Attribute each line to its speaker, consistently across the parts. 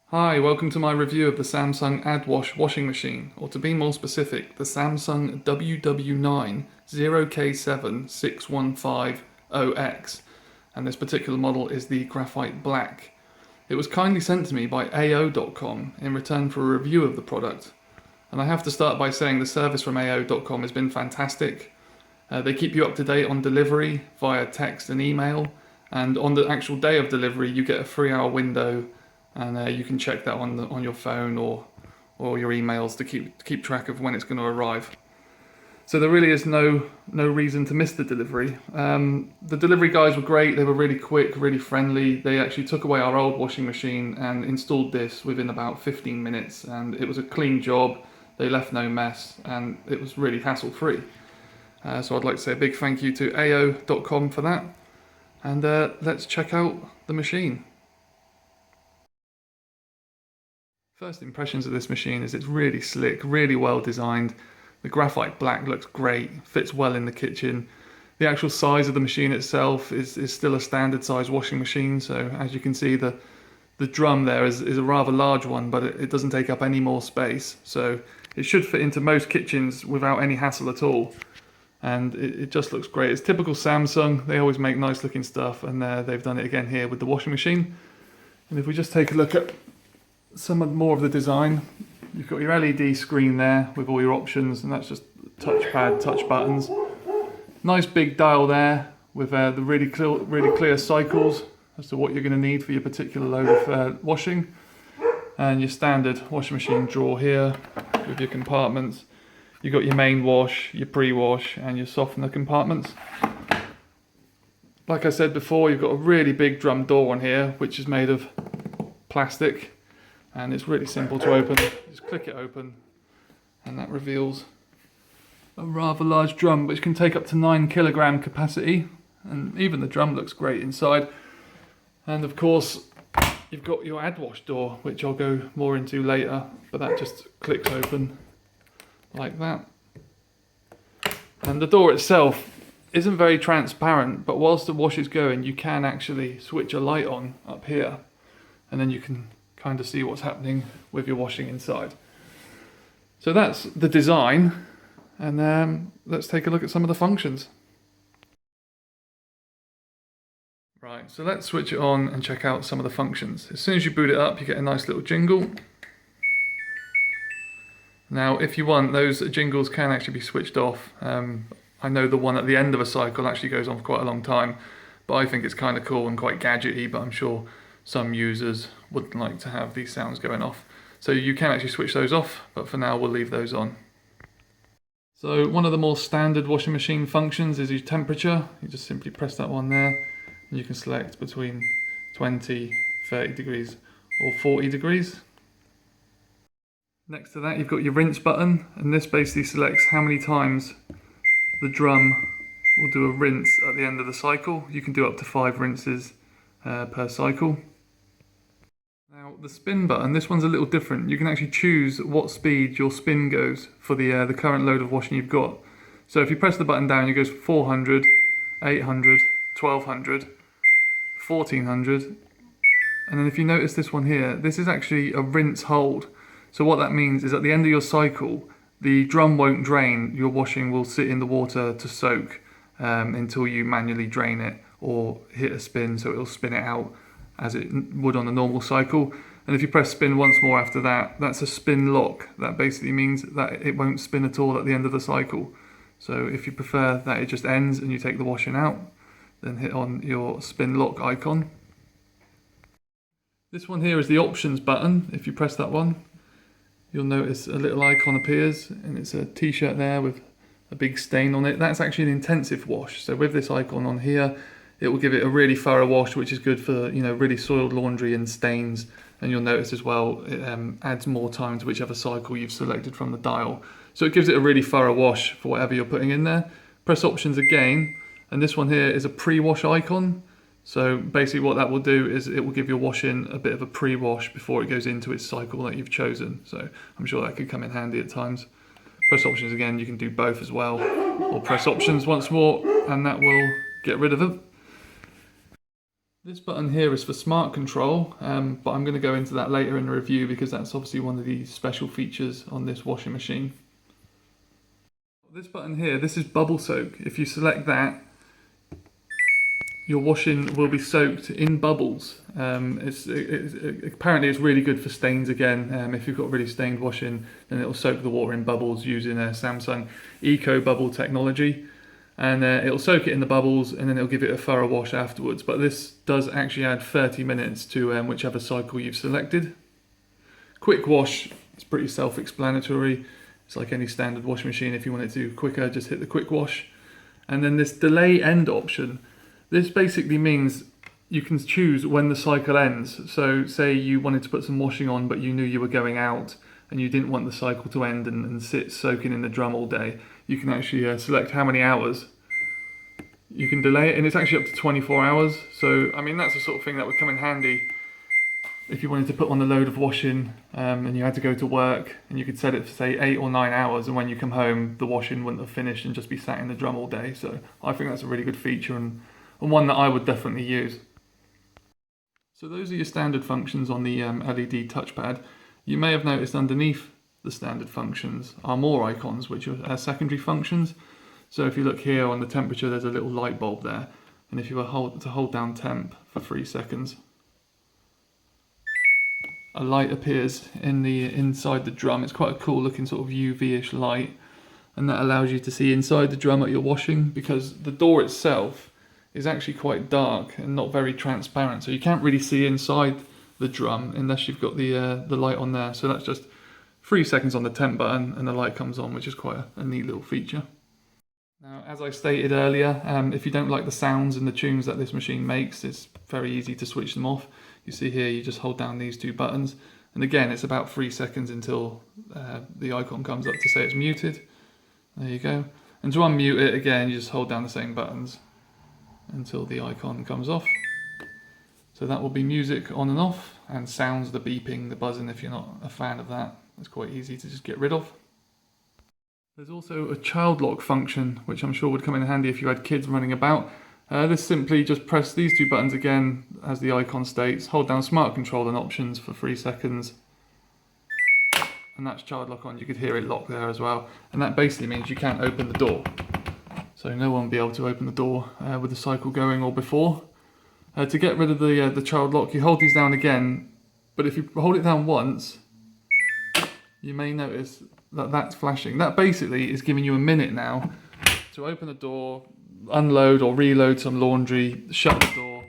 Speaker 1: Hi, welcome to my review of the Samsung Addwash washing machine, or to be more specific, the Samsung WW9 0K7 6150X, and this particular model is the graphite black. It was kindly sent to me by AO.com in return for a review of the product, and I have to start by saying the service from AO.com has been fantastic. They keep you up to date on delivery via text and email, and on the actual day of delivery you get a 3-hour window, and you can check that on your phone or your emails to keep track of when it's going to arrive. So there really is no reason to miss the delivery. The delivery guys were great. They were really quick, really friendly. They actually took away our old washing machine and installed this within about 15 minutes, and it was a clean job. They left no mess, and it was really hassle-free. So I'd like to say a big thank you to AO.com for that, and let's check out the machine. First impressions of this machine is it's really slick, really well designed. The graphite black looks great, fits well in the kitchen. The actual size of the machine itself is still a standard size washing machine, so as you can see the drum there is a rather large one, but it doesn't take up any more space, so it should fit into most kitchens without any hassle at all. And it just looks great. It's typical Samsung. They always make nice looking stuff, and they've done it again here with the washing machine. And if we just take a look at more of the design, you've got your LED screen there with all your options, and that's just touchpad, touch buttons. Nice big dial there with the really clear cycles as to what you're going to need for your particular load of washing. And your standard washing machine drawer here with your compartments. You've got your main wash, your pre-wash, and your softener compartments. Like I said before, you've got a really big drum door on here, which is made of plastic. And it's really simple to open. Just click it open and that reveals a rather large drum, which can take up to 9 kilogram capacity, and even the drum looks great inside. And of course you've got your Addwash door, which I'll go more into later, but that just clicks open like that. And the door itself isn't very transparent, but whilst the wash is going you can actually switch a light on up here, and then you can kind of see what's happening with your washing inside. So that's the design, and let's take a look at some of the functions. Right, so let's switch it on and check out some of the functions. As soon as you boot it up, you get a nice little jingle. Now, if you want, those jingles can actually be switched off. I know the one at the end of a cycle actually goes on for quite a long time, but I think it's kind of cool and quite gadgety, but I'm sure some users wouldn't like to have these sounds going off. So you can actually switch those off, but for now we'll leave those on. So one of the more standard washing machine functions is your temperature. You just simply press that one there, and you can select between 20, 30 degrees or 40 degrees. Next to that you've got your rinse button, and this basically selects how many times the drum will do a rinse at the end of the cycle. You can do up to 5 rinses per cycle. Now the spin button, this one's a little different. You can actually choose what speed your spin goes for the current load of washing you've got. So if you press the button down, it goes 400, 800, 1200, 1400, and then if you notice this one here, this is actually a rinse hold. So what that means is at the end of your cycle, the drum won't drain, your washing will sit in the water to soak until you manually drain it or hit a spin, so it'll spin it out as it would on a normal cycle. And if you press spin once more after that, that's a spin lock. That basically means that it won't spin at all at the end of the cycle. So if you prefer that it just ends and you take the washing out, then hit on your spin lock icon. This one here is the options button. If you press that one, you'll notice a little icon appears, and it's a t-shirt there with a big stain on it. That's actually an intensive wash. So with this icon on here, it will give it a really thorough wash, which is good for really soiled laundry and stains. And you'll notice as well, it adds more time to whichever cycle you've selected from the dial. So it gives it a really thorough wash for whatever you're putting in there. Press options again, and this one here is a pre-wash icon. So basically what that will do is it will give your washing a bit of a pre-wash before it goes into its cycle that you've chosen. So I'm sure that could come in handy at times. Press options again, you can do both as well. Or press options once more, and that will get rid of it. This button here is for smart control, but I'm going to go into that later in the review because that's obviously one of the special features on this washing machine. This button here, this is bubble soak. If you select that, your washing will be soaked in bubbles. Apparently it's really good for stains again. If you've got really stained washing, then it'll soak the water in bubbles using a Samsung Eco Bubble technology. And it'll soak it in the bubbles and then it'll give it a thorough wash afterwards. But this does actually add 30 minutes to whichever cycle you've selected. Quick wash is pretty self-explanatory. It's like any standard washing machine. If you want it to do quicker, just hit the quick wash. And then this delay end option, this basically means you can choose when the cycle ends. So say you wanted to put some washing on but you knew you were going out and you didn't want the cycle to end and sit soaking in the drum all day, you can actually select how many hours you can delay it, and it's actually up to 24 hours. So I mean, that's the sort of thing that would come in handy if you wanted to put on a load of washing and you had to go to work, and you could set it for say 8 or 9 hours, and when you come home the washing wouldn't have finished and just be sat in the drum all day. So I think that's a really good feature and one that I would definitely use. So those are your standard functions on the LED touchpad. You may have noticed underneath the standard functions are more icons which are secondary functions. So if you look here on the temperature, there's a little light bulb there, and if you were to hold down temp for 3 seconds, a light appears inside the drum. It's quite a cool looking sort of UV-ish light, and that allows you to see inside the drum that you're washing, because the door itself is actually quite dark and not very transparent, so you can't really see inside the drum unless you've got the light on there. So that's just 3 seconds on the temp button and the light comes on, which is quite a neat little feature. Now, as I stated earlier, if you don't like the sounds and the tunes that this machine makes, it's very easy to switch them off. You see here, you just hold down these 2 buttons, and again, it's about 3 seconds until the icon comes up to say it's muted. There you go. And to unmute it, again, you just hold down the same buttons until the icon comes off. So that will be music on and off, and sounds, the beeping, the buzzing. If you're not a fan of that, it's quite easy to just get rid of. There's also a child lock function, which I'm sure would come in handy if you had kids running about. This simply just press these 2 buttons again, as the icon states, hold down smart control and options for 3 seconds, and that's child lock on. You could hear it lock there as well, and that basically means you can't open the door. So no one will be able to open the door with the cycle going or before. To get rid of the child lock, you hold these down again, but if you hold it down once, you may notice that that's flashing. That basically is giving you a minute now to open the door, unload or reload some laundry, shut the door,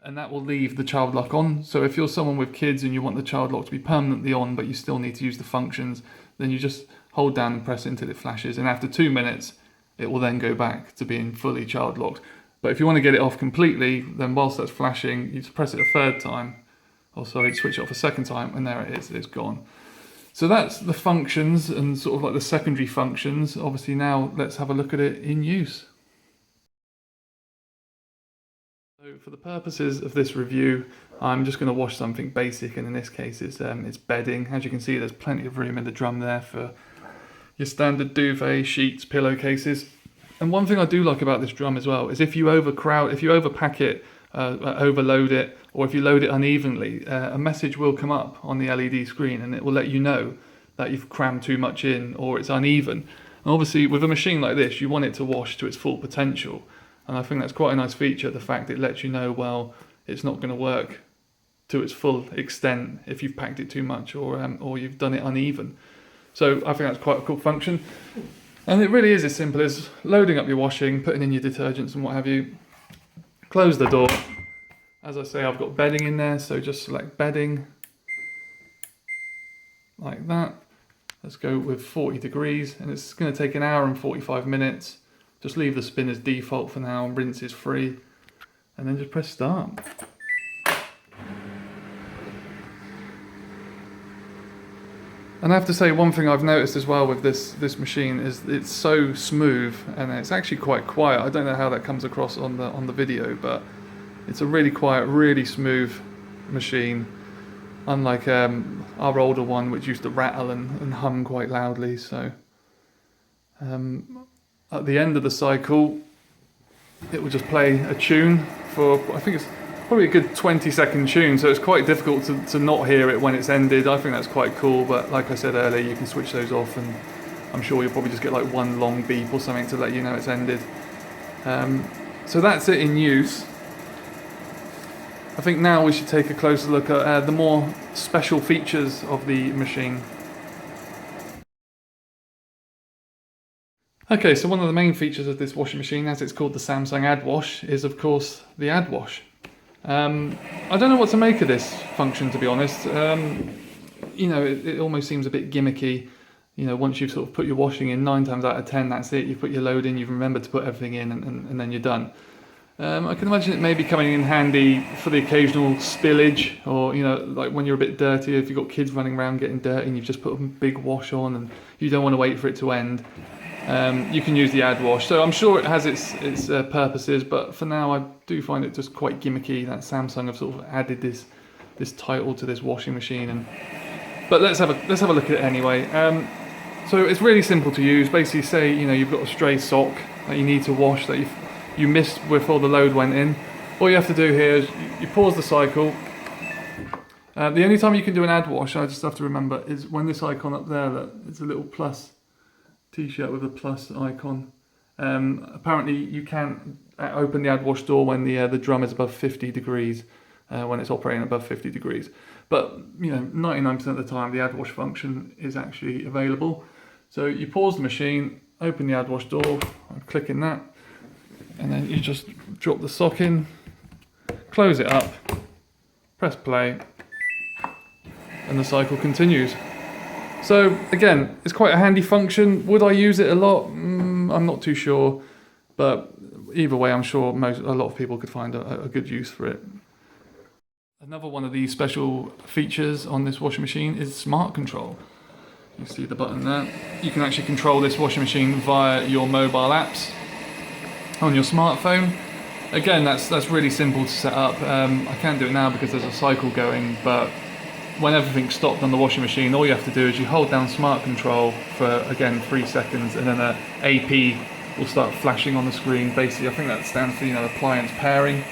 Speaker 1: and that will leave the child lock on. So if you're someone with kids and you want the child lock to be permanently on, but you still need to use the functions, then you just hold down and press it until it flashes, and after 2 minutes, it will then go back to being fully child locked. But if you want to get it off completely, then whilst that's flashing, you just press it a 3rd time, or sorry, switch it off a 2nd time, and there it is, it's gone. So that's the functions and sort of like the secondary functions. Obviously now let's have a look at it in use. So for the purposes of this review, I'm just going to wash something basic, and in this case it's bedding. As you can see, there's plenty of room in the drum there for your standard duvet, sheets, pillowcases. And one thing I do like about this drum as well is if you overpack it, overload it, or if you load it unevenly, a message will come up on the LED screen and it will let you know that you've crammed too much in or it's uneven. And obviously with a machine like this, you want it to wash to its full potential, and I think that's quite a nice feature, the fact it lets you know, well, it's not going to work to its full extent if you've packed it too much or you've done it uneven. So I think that's quite a cool function, and it really is as simple as loading up your washing, putting in your detergents and what have you. Close the door. As I say, I've got bedding in there, so just select bedding, like that. Let's go with 40 degrees, and it's going to take 1 hour and 45 minutes. Just leave the spin as default for now, and rinse is free, and then just press start. And I have to say, one thing I've noticed as well with this machine is it's so smooth, and it's actually quite quiet. I don't know how that comes across on the video, but it's a really quiet, really smooth machine, unlike our older one, which used to rattle and hum quite loudly. So at the end of the cycle, it will just play a tune for, I think it's probably a good 20-second tune, so it's quite difficult to not hear it when it's ended. I think that's quite cool, but like I said earlier, you can switch those off and I'm sure you'll probably just get like one long beep or something to let you know it's ended. So that's it in use. I think now we should take a closer look at the more special features of the machine. Okay, so one of the main features of this washing machine, as it's called the Samsung Addwash, is of course the Addwash. I don't know what to make of this function, to be honest. You know, it almost seems a bit gimmicky. You know, once you've sort of put your washing in, 9 times out of 10, that's it. You've put your load in, you've remembered to put everything in, and then you're done. I can imagine it maybe coming in handy for the occasional spillage, or, you know, like when you're a bit dirty, if you've got kids running around getting dirty and you've just put a big wash on and you don't want to wait for it to end. You can use the Addwash. So I'm sure it has its purposes, but for now I do find it just quite gimmicky that Samsung have sort of added this title to this washing machine. But let's have a look at it anyway. So it's really simple to use. Basically, say you've got a stray sock that you need to wash that you missed before the load went in. All you have to do here is you pause the cycle. The only time you can do an Addwash, I just have to remember, is when this icon up there, that it's a little plus t-shirt with a plus icon. Apparently you can't open the Addwash door when the drum is above 50 degrees, when it's operating above 50 degrees. But 99% of the time the Addwash function is actually available. So you pause the machine, open the Addwash door, I'm clicking that, and then you just drop the sock in, close it up, press play, and the cycle continues. So again, it's quite a handy function. Would I use it a lot? I'm not too sure, but either way, I'm sure a lot of people could find a good use for it. Another one of these special features on this washing machine is smart control. You see the button there. You can actually control this washing machine via your mobile apps on your smartphone. Again, that's really simple to set up. I can't do it now because there's a cycle going, but when everything's stopped on the washing machine, all you have to do is you hold down smart control for, again, 3 seconds, and then an AP will start flashing on the screen. Basically, I think that stands for appliance pairing.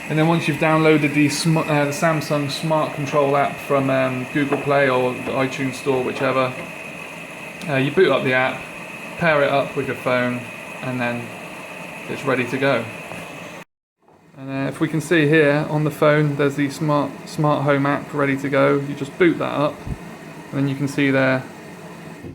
Speaker 1: And then once you've downloaded the Samsung Smart Control app from Google Play or the iTunes Store, whichever, you boot up the app, pair it up with your phone, and then it's ready to go. And if we can see here on the phone, there's the smart home app ready to go. You just boot that up, and then you can see there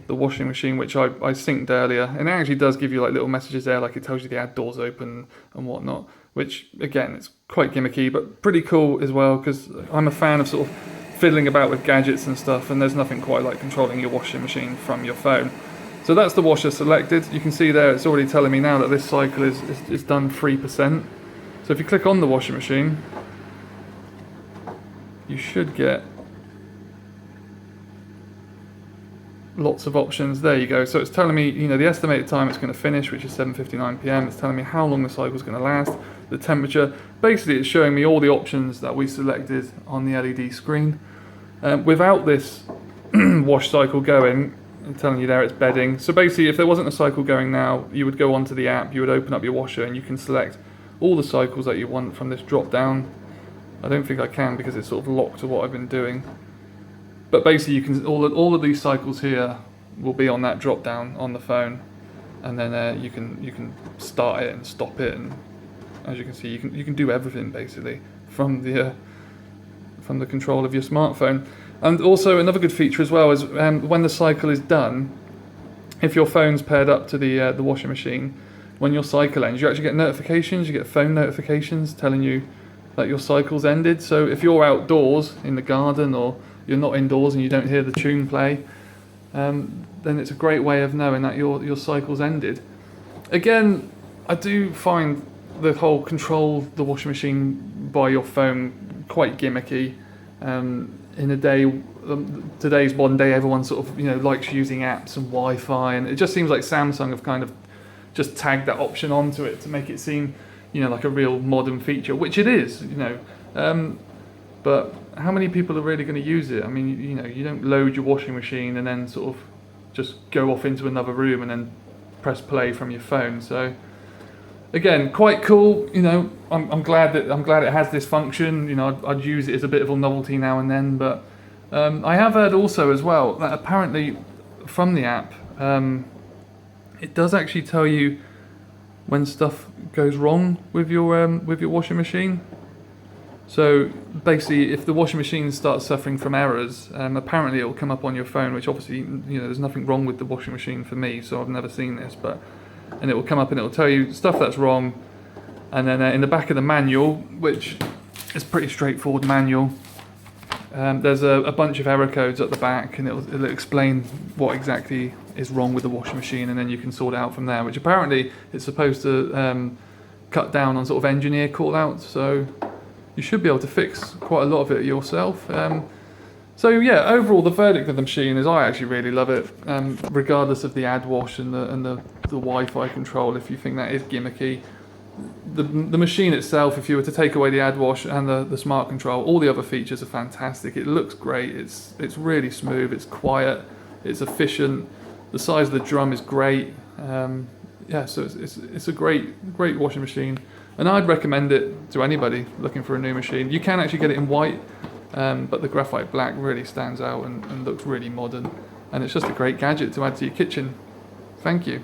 Speaker 1: the washing machine, which I synced earlier. And it actually does give you like little messages there, like it tells you the ad door's open and whatnot, which again, it's quite gimmicky, but pretty cool as well, because I'm a fan of sort of fiddling about with gadgets and stuff, and there's nothing quite like controlling your washing machine from your phone. So that's the washer selected. You can see there, it's already telling me now that this cycle is done 3%. So if you click on the washing machine, you should get lots of options. There you go. So it's telling me, the estimated time it's going to finish, which is 7:59 p.m. It's telling me how long the cycle is going to last, the temperature. Basically, it's showing me all the options that we selected on the LED screen. Without this wash cycle going, I'm telling you there it's bedding. So basically, if there wasn't a cycle going now, you would go onto the app, you would open up your washer, and you can select all the cycles that you want from this drop down. I don't think I can because it's sort of locked to what I've been doing. But basically, you can all of these cycles here will be on that drop down on the phone, and then you can start it and stop it, and as you can see, you can do everything basically from the control of your smartphone. And also another good feature as well is when the cycle is done, if your phone's paired up to the washing machine, when your cycle ends, you actually get notifications. You get phone notifications telling you that your cycle's ended. So if you're outdoors in the garden, or you're not indoors and you don't hear the tune play, then it's a great way of knowing that your cycle's ended. Again, I do find the whole control the washing machine by your phone quite gimmicky. In a day, today's modern day, everyone sort of likes using apps and Wi-Fi, and it just seems like Samsung have kind of just tagged that option onto it to make it seem like a real modern feature, which it is, but how many people are really going to use it? I mean, you don't load your washing machine and then sort of just go off into another room and then press play from your phone. So again, quite cool. You know, I'm glad it has this function. You know, I'd use it as a bit of a novelty now and then. But I have heard also as well that apparently from the app, it does actually tell you when stuff goes wrong with your washing machine. So basically, if the washing machine starts suffering from errors, apparently it will come up on your phone, which obviously, you know, there's nothing wrong with the washing machine for me, so I've never seen this, and it will come up and it will tell you stuff that's wrong. And then in the back of the manual, which is pretty straightforward manual, there's a bunch of error codes at the back, and it'll explain what exactly is wrong with the washing machine, and then you can sort it out from there, which apparently is supposed to cut down on sort of engineer call outs, so you should be able to fix quite a lot of it yourself. So yeah, overall the verdict of the machine is I actually really love it, regardless of the Addwash and the Wi-Fi control. If you think that is gimmicky, the machine itself, if you were to take away the Addwash and the smart control, all the other features are fantastic. It looks great. It's really smooth. It's quiet. It's efficient. The size of the drum is great. Yeah, so it's a great washing machine, and I'd recommend it to anybody looking for a new machine. You can actually get it in white, but the graphite black really stands out and looks really modern, and it's just a great gadget to add to your kitchen. Thank you.